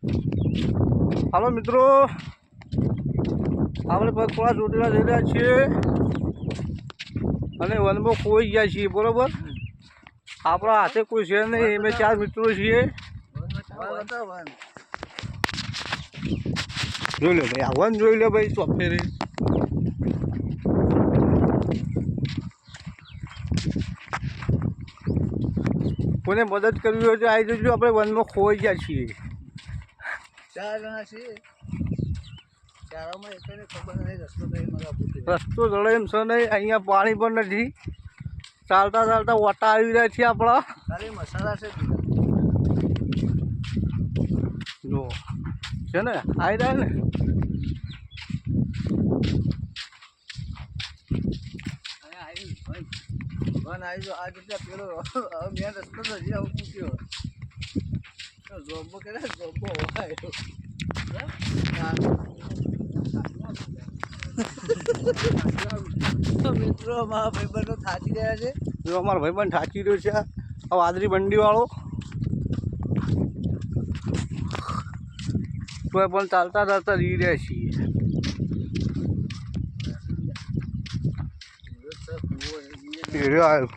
હાલો મિત્રો, આપણે પગપાળા ચોટીલા જઈ રહ્યા છીએ અને વનમાં ખોઈ ગયા છીએ. બરોબર, આપણા હાથે કોઈ છે નહીં, અમે 4 મિત્રો છીએ. જોઈ લો ભાઈ, આ વન જોઈ લો ભાઈ, ચોફેરે કોને મદદ કરવી હોય તો આવી જજો. આપણે વનમાં ખોઈ ગયા છીએ. 4 જણા છીએ. ચારોમાં એકને ખબર નથી રસ્તો કઈ રસ્તો જડે એમ છે નહીં. અહીંયા પાણી પણ નથી. ચાલતા ચાલતા ઓટા આવી રહ્યા છીએ આપણા. ખાલી મસાલા છે જો છે ને, આવી રહ્યા ને. આ જગ્યા પેલો મેં રસ્તો તો હજી આવું પૂછ્યો જોબો કે જોબો મિત્રો અમારા ભાઈબંધો થાકી રહ્યા છે. જો અમારો ભાઈબંધ થાકી રહ્યો છે. આ વાદળી બંડીવાળો તો પણ ચાલતા ચાલતા જઈ રહ્યા છીએ. આવ્યો